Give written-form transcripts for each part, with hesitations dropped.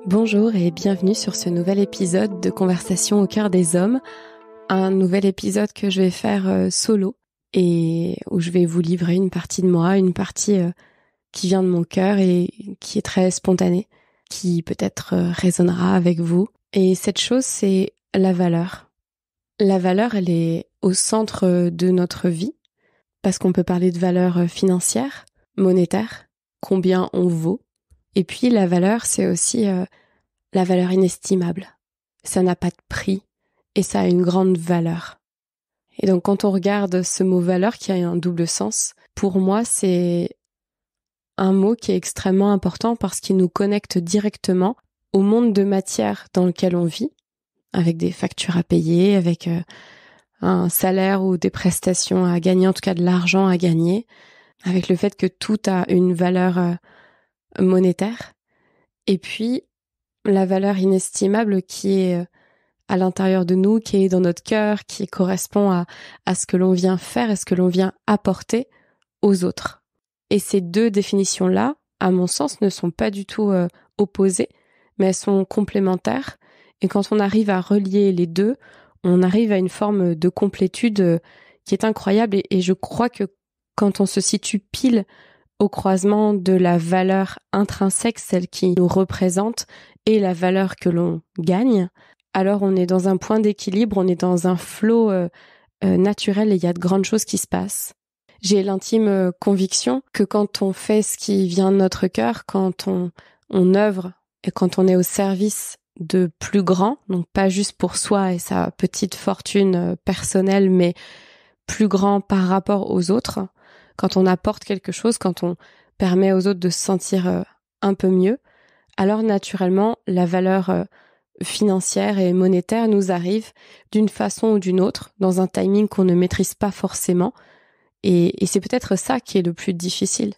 Bonjour et bienvenue sur ce nouvel épisode de Conversation au cœur des hommes. Un nouvel épisode que je vais faire solo et où je vais vous livrer une partie de moi, une partie qui vient de mon cœur et qui est très spontanée, qui peut-être résonnera avec vous. Et cette chose, c'est la valeur. La valeur, elle est au centre de notre vie parce qu'on peut parler de valeur financière, monétaire, combien on vaut. Et puis la valeur, c'est aussi la valeur inestimable. Ça n'a pas de prix et ça a une grande valeur. Et donc quand on regarde ce mot valeur qui a un double sens, pour moi c'est un mot qui est extrêmement important parce qu'il nous connecte directement au monde de matière dans lequel on vit, avec des factures à payer, avec un salaire ou des prestations à gagner, en tout cas de l'argent à gagner, avec le fait que tout a une valeur monétaire. Et puis, la valeur inestimable qui est à l'intérieur de nous, qui est dans notre cœur, qui correspond à ce que l'on vient faire et ce que l'on vient apporter aux autres. Et ces deux définitions-là, à mon sens, ne sont pas du tout opposées, mais elles sont complémentaires. Et quand on arrive à relier les deux, on arrive à une forme de complétude qui est incroyable. Et je crois que quand on se situe pile au croisement de la valeur intrinsèque, celle qui nous représente, et la valeur que l'on gagne, alors on est dans un point d'équilibre, on est dans un flot naturel et il y a de grandes choses qui se passent. J'ai l'intime conviction que quand on fait ce qui vient de notre cœur, quand on œuvre et quand on est au service de plus grands, donc pas juste pour soi et sa petite fortune personnelle, mais plus grand par rapport aux autres, quand on apporte quelque chose, quand on permet aux autres de se sentir un peu mieux, alors naturellement, la valeur financière et monétaire nous arrive d'une façon ou d'une autre, dans un timing qu'on ne maîtrise pas forcément. Et c'est peut-être ça qui est le plus difficile.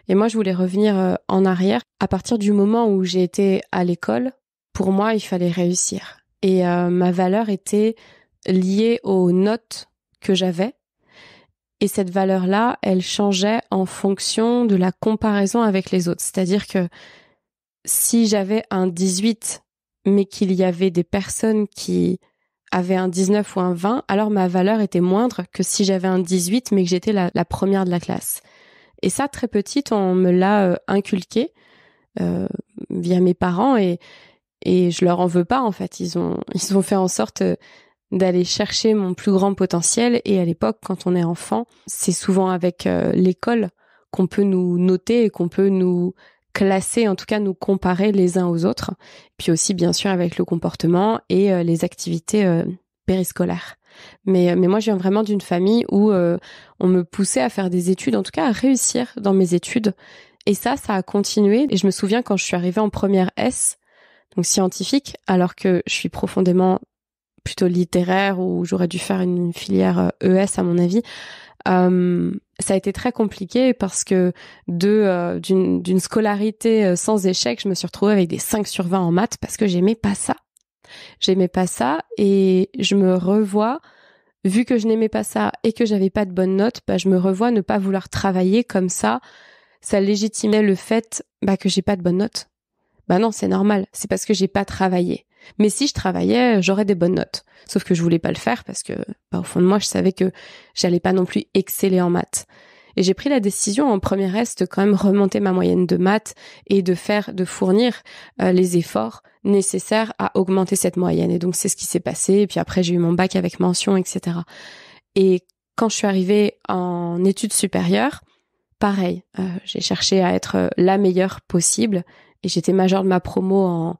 Et moi, je voulais revenir en arrière. À partir du moment où j'ai été à l'école, pour moi, il fallait réussir. Et ma valeur était liée aux notes que j'avais. Et cette valeur-là, elle changeait en fonction de la comparaison avec les autres. C'est-à-dire que si j'avais un 18, mais qu'il y avait des personnes qui avaient un 19 ou un 20, alors ma valeur était moindre que si j'avais un 18, mais que j'étais la première de la classe. Et ça, très petite, on me l'a inculqué via mes parents et je leur en veux pas, en fait. Ils ont fait en sorte d'aller chercher mon plus grand potentiel. Et à l'époque, quand on est enfant, c'est souvent avec l'école qu'on peut nous noter et qu'on peut nous classer, en tout cas nous comparer les uns aux autres. Puis aussi, bien sûr, avec le comportement et les activités périscolaires. Mais moi, je viens vraiment d'une famille où on me poussait à faire des études, en tout cas à réussir dans mes études. Et ça a continué. Et je me souviens quand je suis arrivée en première S, donc scientifique, alors que je suis profondément plutôt littéraire où j'aurais dû faire une filière ES à mon avis. Ça a été très compliqué parce que d'une scolarité sans échec, je me suis retrouvée avec des 5 sur 20 en maths parce que j'aimais pas ça. J'aimais pas ça et je me revois, vu que je n'aimais pas ça et que j'avais pas de bonnes notes, je me revois ne pas vouloir travailler comme ça. Ça légitimait le fait que j'ai pas de bonnes notes. Non, c'est normal, c'est parce que j'ai pas travaillé. Mais si je travaillais, j'aurais des bonnes notes. Sauf que je voulais pas le faire parce que, au fond de moi, je savais que j'allais pas non plus exceller en maths. Et j'ai pris la décision en première S de quand même remonter ma moyenne de maths et de fournir les efforts nécessaires à augmenter cette moyenne. Et donc, c'est ce qui s'est passé. Et puis après, j'ai eu mon bac avec mention, etc. Et quand je suis arrivée en études supérieures, pareil, j'ai cherché à être la meilleure possible. Et j'étais majeure de ma promo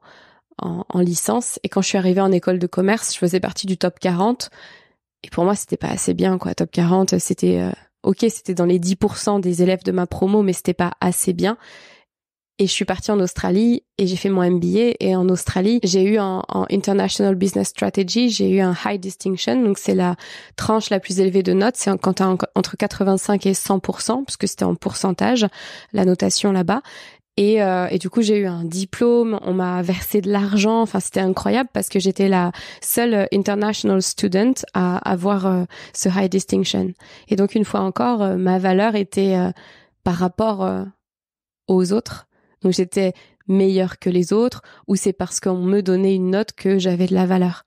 en licence. Et quand je suis arrivée en école de commerce, je faisais partie du top 40. Et pour moi, c'était pas assez bien, quoi. Top 40, c'était c'était dans les 10% des élèves de ma promo, mais c'était pas assez bien. Et je suis partie en Australie et j'ai fait mon MBA. Et en Australie, j'ai eu en International Business Strategy, j'ai eu un High Distinction. Donc, c'est la tranche la plus élevée de notes. C'est quand t'as entre 85 et 100%, parce que c'était en pourcentage, la notation là-bas. Et du coup, j'ai eu un diplôme, on m'a versé de l'argent. Enfin, c'était incroyable parce que j'étais la seule international student à avoir ce high distinction. Et donc, une fois encore, ma valeur était par rapport aux autres. Donc, j'étais meilleure que les autres ou c'est parce qu'on me donnait une note que j'avais de la valeur.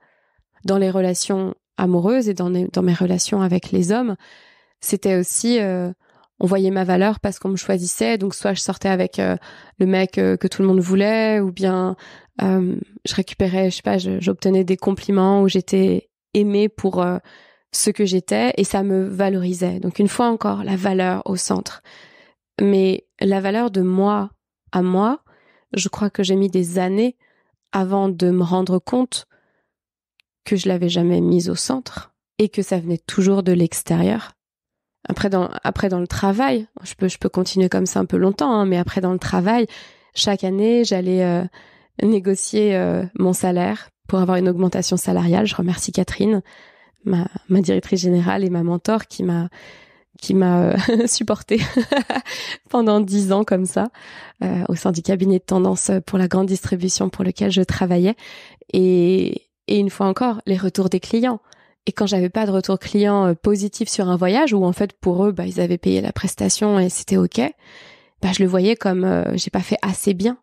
Dans les relations amoureuses et dans mes relations avec les hommes, c'était aussi on voyait ma valeur parce qu'on me choisissait, donc soit je sortais avec le mec que tout le monde voulait, ou bien je récupérais, je sais pas, j'obtenais des compliments où j'étais aimée pour ce que j'étais et ça me valorisait. Donc une fois encore, la valeur au centre. Mais la valeur de moi à moi, je crois que j'ai mis des années avant de me rendre compte que je l'avais jamais mise au centre et que ça venait toujours de l'extérieur. Après dans le travail, je peux continuer comme ça un peu longtemps, hein, mais après dans le travail, chaque année, j'allais négocier mon salaire pour avoir une augmentation salariale. Je remercie Catherine, ma directrice générale et ma mentor qui m'a supportée pendant 10 ans comme ça au sein du cabinet de tendance pour la grande distribution pour lequel je travaillais. Et une fois encore, les retours des clients. Et quand j'avais pas de retour client positif sur un voyage, où en fait pour eux, ils avaient payé la prestation et c'était ok, je le voyais comme j'ai pas fait assez bien.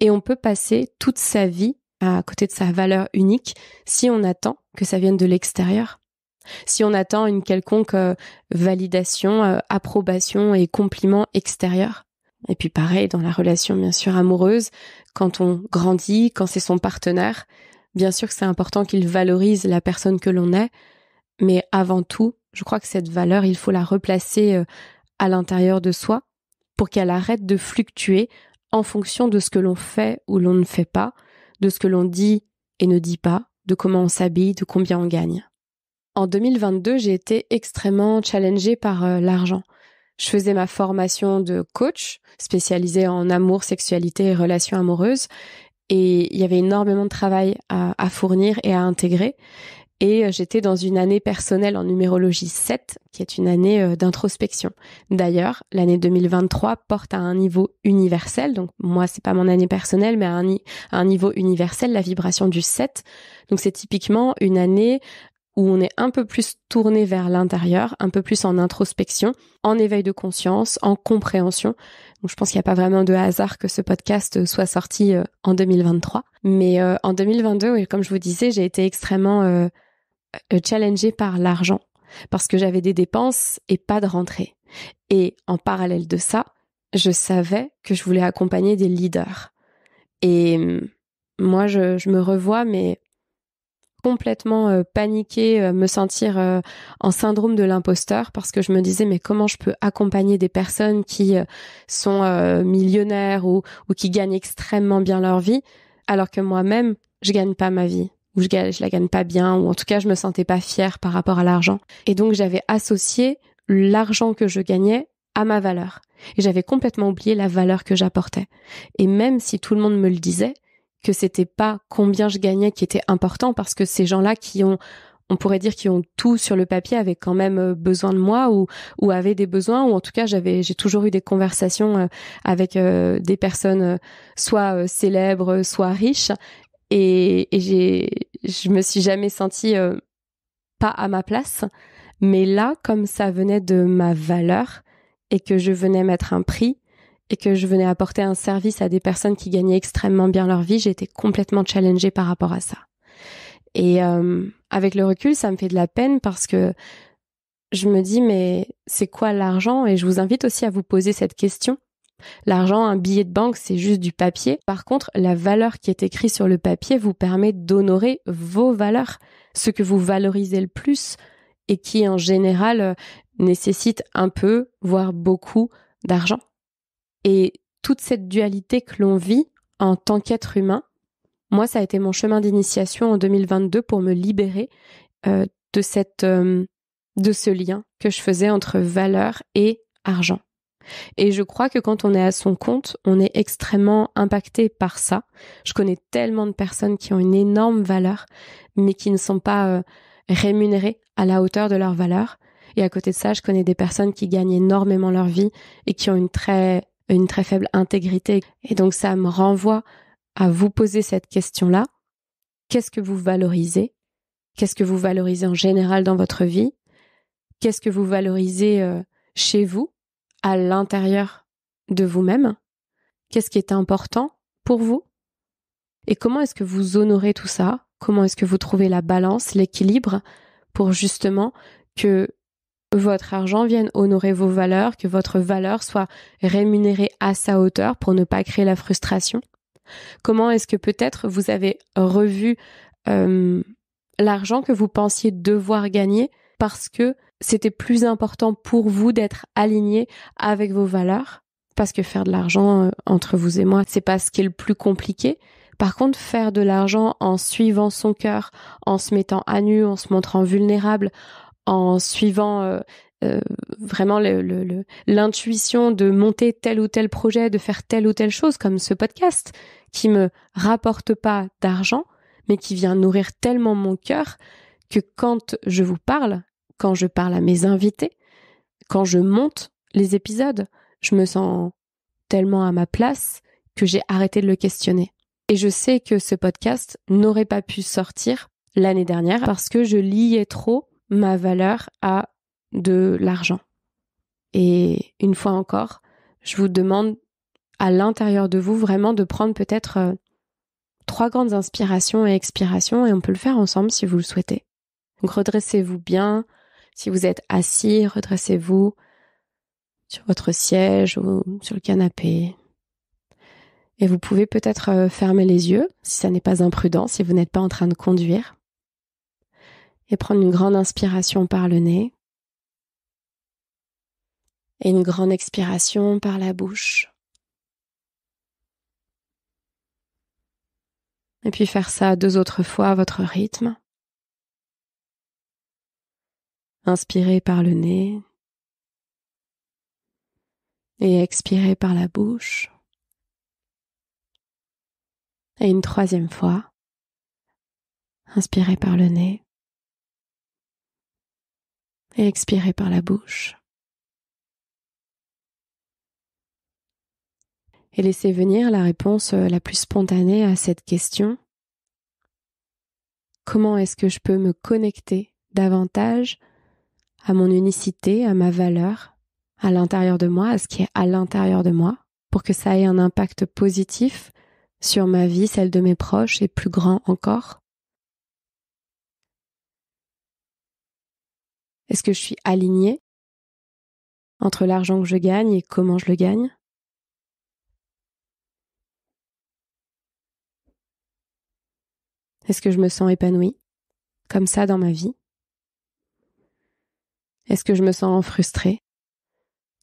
Et on peut passer toute sa vie à côté de sa valeur unique si on attend que ça vienne de l'extérieur. Si on attend une quelconque validation, approbation et compliment extérieur. Et puis pareil dans la relation bien sûr amoureuse, quand on grandit, quand c'est son partenaire, bien sûr que c'est important qu'il valorise la personne que l'on est, mais avant tout, je crois que cette valeur, il faut la replacer à l'intérieur de soi pour qu'elle arrête de fluctuer en fonction de ce que l'on fait ou l'on ne fait pas, de ce que l'on dit et ne dit pas, de comment on s'habille, de combien on gagne. En 2022, j'ai été extrêmement challengée par l'argent. Je faisais ma formation de coach spécialisée en amour, sexualité et relations amoureuses. Et il y avait énormément de travail à fournir et à intégrer. Et j'étais dans une année personnelle en numérologie 7, qui est une année d'introspection. D'ailleurs, l'année 2023 porte à un niveau universel. Donc moi, c'est pas mon année personnelle, mais à un niveau universel, la vibration du 7. Donc c'est typiquement une année où on est un peu plus tourné vers l'intérieur, un peu plus en introspection, en éveil de conscience, en compréhension. Donc je pense qu'il n'y a pas vraiment de hasard que ce podcast soit sorti en 2023. Mais en 2022, oui, comme je vous disais, j'ai été extrêmement challengée par l'argent parce que j'avais des dépenses et pas de rentrée. Et en parallèle de ça, je savais que je voulais accompagner des leaders. Et moi, je me revois, mais complètement paniquée, me sentir en syndrome de l'imposteur parce que je me disais mais comment je peux accompagner des personnes qui sont millionnaires ou qui gagnent extrêmement bien leur vie alors que moi-même je gagne pas ma vie ou je la gagne pas bien ou en tout cas je me sentais pas fière par rapport à l'argent. Et donc j'avais associé l'argent que je gagnais à ma valeur et j'avais complètement oublié la valeur que j'apportais. Et même si tout le monde me le disait que c'était pas combien je gagnais qui était important parce que ces gens-là qui ont, on pourrait dire qui ont tout sur le papier avaient quand même besoin de moi ou avaient des besoins ou en tout cas j'ai toujours eu des conversations avec des personnes soit célèbres, soit riches et je me suis jamais sentie pas à ma place, mais là comme ça venait de ma valeur et que je venais mettre un prix et que je venais apporter un service à des personnes qui gagnaient extrêmement bien leur vie, j'ai été complètement challengée par rapport à ça. Et avec le recul, ça me fait de la peine parce que je me dis, mais c'est quoi l'argent? Et je vous invite aussi à vous poser cette question. L'argent, un billet de banque, c'est juste du papier. Par contre, la valeur qui est écrite sur le papier vous permet d'honorer vos valeurs, ce que vous valorisez le plus et qui, en général, nécessite un peu, voire beaucoup d'argent. Et toute cette dualité que l'on vit en tant qu'être humain, moi, ça a été mon chemin d'initiation en 2022 pour me libérer de ce lien que je faisais entre valeur et argent. Et je crois que quand on est à son compte, on est extrêmement impacté par ça. Je connais tellement de personnes qui ont une énorme valeur, mais qui ne sont pas rémunérées à la hauteur de leur valeur. Et à côté de ça, je connais des personnes qui gagnent énormément leur vie et qui ont une très faible intégrité. Et donc, ça me renvoie à vous poser cette question-là. Qu'est-ce que vous valorisez? Qu'est-ce que vous valorisez en général dans votre vie? Qu'est-ce que vous valorisez chez vous, à l'intérieur de vous-même? Qu'est-ce qui est important pour vous? Et comment est-ce que vous honorez tout ça? Comment est-ce que vous trouvez la balance, l'équilibre pour justement que votre argent vienne honorer vos valeurs, que votre valeur soit rémunérée à sa hauteur pour ne pas créer la frustration? Comment est-ce que peut-être vous avez revu l'argent que vous pensiez devoir gagner parce que c'était plus important pour vous d'être aligné avec vos valeurs? Parce que faire de l'argent entre vous et moi, c'est pas ce qui est le plus compliqué. Par contre, faire de l'argent en suivant son cœur, en se mettant à nu, en se montrant vulnérable, en suivant vraiment l'intuition de monter tel ou tel projet, de faire telle ou telle chose, comme ce podcast, qui me rapporte pas d'argent, mais qui vient nourrir tellement mon cœur que quand je vous parle, quand je parle à mes invités, quand je monte les épisodes, je me sens tellement à ma place que j'ai arrêté de le questionner. Et je sais que ce podcast n'aurait pas pu sortir l'année dernière parce que je liais trop ma valeur à de l'argent. Et une fois encore, je vous demande à l'intérieur de vous vraiment de prendre peut-être 3 grandes inspirations et expirations, et on peut le faire ensemble si vous le souhaitez. Donc redressez-vous bien. Si vous êtes assis, redressez-vous sur votre siège ou sur le canapé. Et vous pouvez peut-être fermer les yeux, si ça n'est pas imprudent, si vous n'êtes pas en train de conduire. Et prendre une grande inspiration par le nez. Et une grande expiration par la bouche. Et puis faire ça 2 autres fois à votre rythme. Inspirez par le nez. Et expirez par la bouche. Et une 3e fois. Inspirez par le nez. Et expirez par la bouche. Et laissez venir la réponse la plus spontanée à cette question. Comment est-ce que je peux me connecter davantage à mon unicité, à ma valeur, à l'intérieur de moi, à ce qui est à l'intérieur de moi, pour que ça ait un impact positif sur ma vie, celle de mes proches et plus grand encore? Est-ce que je suis alignée entre l'argent que je gagne et comment je le gagne? Est-ce que je me sens épanouie comme ça dans ma vie? Est-ce que je me sens frustrée?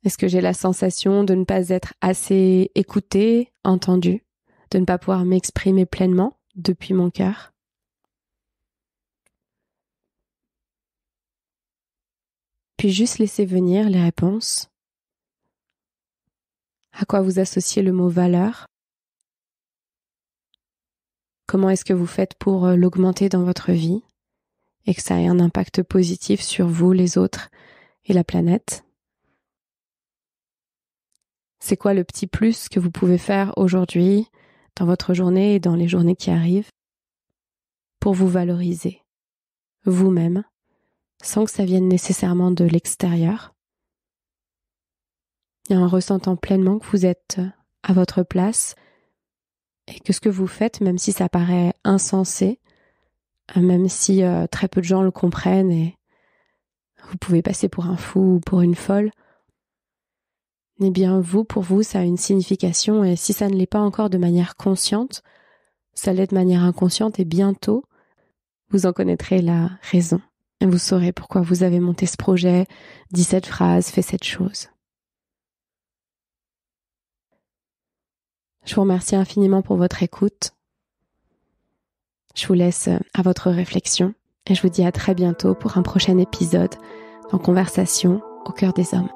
Est-ce que j'ai la sensation de ne pas être assez écoutée, entendue, de ne pas pouvoir m'exprimer pleinement depuis mon cœur? Puis juste laisser venir les réponses. À quoi vous associez le mot valeur? Comment est-ce que vous faites pour l'augmenter dans votre vie et que ça ait un impact positif sur vous, les autres et la planète? C'est quoi le petit plus que vous pouvez faire aujourd'hui, dans votre journée et dans les journées qui arrivent, pour vous valoriser vous-même, sans que ça vienne nécessairement de l'extérieur, et en ressentant pleinement que vous êtes à votre place et que ce que vous faites, même si ça paraît insensé, même si très peu de gens le comprennent et vous pouvez passer pour un fou ou pour une folle, eh bien vous, pour vous, ça a une signification, et si ça ne l'est pas encore de manière consciente, ça l'est de manière inconsciente, et bientôt, vous en connaîtrez la raison. Et vous saurez pourquoi vous avez monté ce projet, dit cette phrase, fait cette chose. Je vous remercie infiniment pour votre écoute. Je vous laisse à votre réflexion et je vous dis à très bientôt pour un prochain épisode dans Conversation au cœur des hommes.